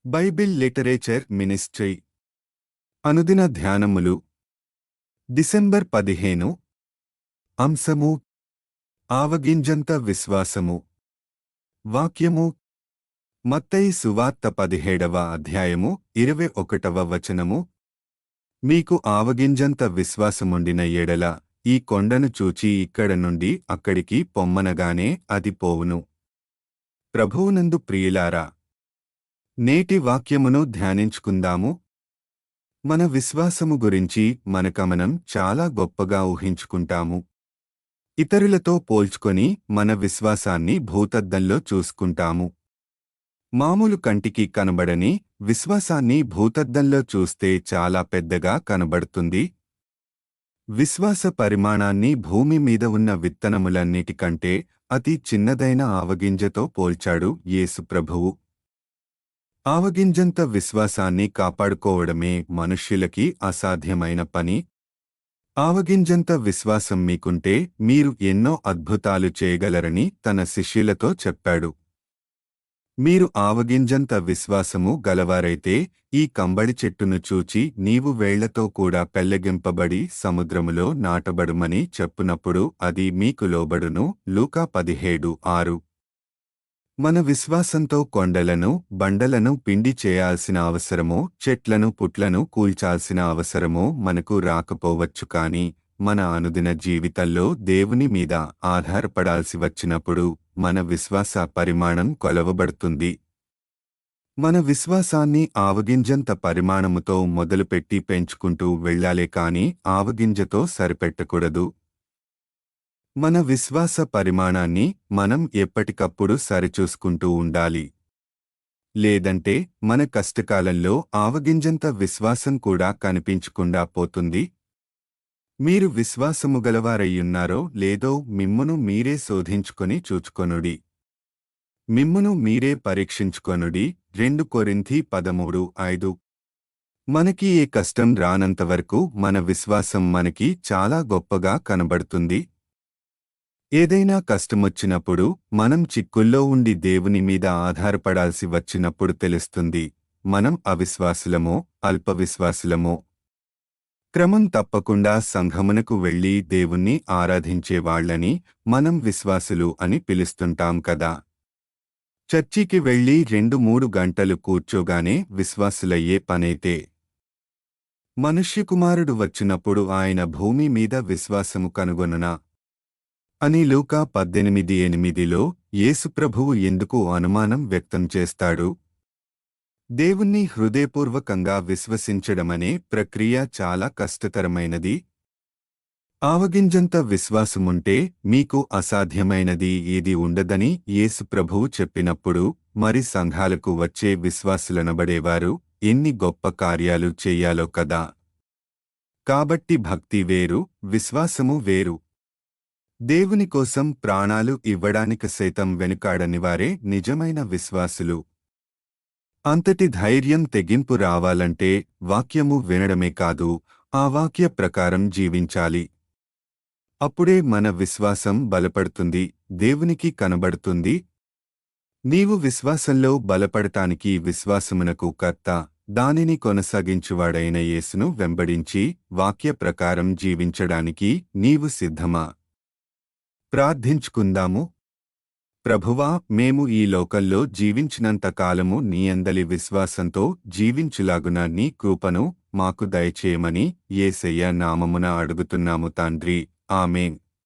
Bible literature ministry అనుదిన ధ్యానములు December 15 అంశము ఆవగింజంత విశ్వాసము వాక్యము మత్తయి సువార్త 17వ అధ్యాయము 21వ వచనము మీకు ఆవగింజంత విశ్వాసముండిన ఎడల ఈ కొండను చూచి ఇక్కడ నుండి అక్కడికి పొమ్మనగానే అది పోవును. ప్రభువునందు ప్రియులారా, నేటి వాక్యమును ధ్యానించుకుందాము. మన విశ్వాసము గురించి మనం చాలా గొప్పగా ఊహించుకుంటాము. ఇతరులతో పోల్చుకొని మన విశ్వాసాన్ని భూతద్దంలో చూసుకుంటాము. మామూలు కంటికి కనబడని విశ్వాసాన్ని భూతద్దంలో చూస్తే చాలా పెద్దగా కనబడుతుంది. విశ్వాస పరిమాణాన్ని భూమి మీద ఉన్న విత్తనములన్నిటికంటే అతి చిన్నదైన ఆవగింజతో పోల్చాడు యేసు ప్రభువు. ఆవగింజంత విశ్వాసాన్ని కాపాడుకోవడమే మనుష్యులకి అసాధ్యమైన పని. ఆవగింజంత విశ్వాసం మీకుంటే మీరు ఎన్నో అద్భుతాలు చేయగలరని తన శిష్యులతో చెప్పాడు. మీరు ఆవగింజంత విశ్వాసము గలవారైతే ఈ కంబళి చెట్టును చూచి నీవు వేళ్లతో కూడా పెళ్లగింపబడి సముద్రములో నాటబడుమని చెప్పునప్పుడు అది మీకు లోబడును. లూకా 17:6. మన విశ్వాసంతో కొండలను బండలను పిండి చేయాల్సిన అవసరమో చెట్లను పుట్లను కూల్చాల్సిన అవసరమో మనకు రాకపోవచ్చు. కాని మన అనుదిన జీవితంలో దేవుని మీద ఆధారపడాల్సి వచ్చినప్పుడు మన విశ్వాస పరిమాణం కొలవబడుతుంది. మన విశ్వాసాన్ని ఆవగింజంత పరిమాణముతో మొదలుపెట్టి పెంచుకుంటూ వెళ్ళాలే కాని ఆవగింజతో సరిపెట్టకూడదు. మన విశ్వాస పరిమాణాన్ని మనం ఎప్పటికప్పుడు సరిచూసుకుంటూ ఉండాలి. లేదంటే మన కష్టకాలంలో ఆవగింజంత విశ్వాసం కూడా కనిపించకుండా పోతుంది. మీరు విశ్వాసము గలవారయ్యున్నారో లేదో మిమ్మును మీరే శోధించుకొని చూచుకొనుడి. మిమ్మును మీరే పరీక్షించుకొనుడి. 2 కొరింథీ 13:5. మనకి ఏ కష్టం రానంతవరకు మన విశ్వాసం మనకి చాలా గొప్పగా కనబడుతుంది. ఏదైనా కష్టమొచ్చినప్పుడు మనం చిక్కుల్లో ఉండి దేవుని మీద ఆధారపడాల్సి వచ్చినప్పుడు తెలుస్తుంది మనం అవిశ్వాసులమో అల్పవిశ్వాసులమో. క్రమం తప్పకుండా సంఘమునకు వెళ్లి దేవుణ్ణి ఆరాధించేవాళ్లని మనం విశ్వాసులు అని పిలుస్తుంటాం కదా. చర్చికి వెళ్లి 2-3 గంటలు కూర్చోగానే విశ్వాసులయ్యే పనైతే మనుష్యకుమారుడు వచ్చినప్పుడు ఆయన భూమి మీద విశ్వాసము కనుగొనునా అని లూకా 18:8లో యేసుప్రభువు ఎందుకు అనుమానం వ్యక్తం చేస్తాడు? దేవుణ్ణి హృదయపూర్వకంగా విశ్వసించడమనే ప్రక్రియ చాలా కష్టతరమైనది. ఆవగింజంత విశ్వాసముంటే మీకు అసాధ్యమైనది ఏది ఉండదని యేసుప్రభువు చెప్పినప్పుడు మరి సంఘాలకు వచ్చే విశ్వాసులనబడేవారు ఎన్ని గొప్ప కార్యాలు చెయ్యాలో కదా. కాబట్టి భక్తి వేరు, విశ్వాసము వేరు. దేవుని కోసం ప్రాణాలు ఇవ్వడానికి సైతం వెనుకాడనివారే నిజమైన విశ్వాసులు. అంతటి ధైర్యం తెగింపు రావాలంటే వాక్యము వినడమే కాదు, ఆ వాక్య ప్రకారం జీవించాలి. అప్పుడే మన విశ్వాసం బలపడుతుంది, దేవునికి కనబడుతుంది. నీవు విశ్వాసంలో బలపడటానికి విశ్వాసమునకు కర్త, దానిని కొనసాగించువాడైన యేసును వెంబడించి వాక్య ప్రకారం జీవించడానికి నీవు సిద్ధమా? ప్రార్థించుకుందాము. ప్రభువా, మేము ఈ లోకంలో జీవించినంత కాలము నీ యందలి విశ్వాసంతో జీవించులాగున నీ కృపను మాకు దయచేయమని యేసయ్య నామమున అడుగుతున్నాము తండ్రి. ఆమేన్.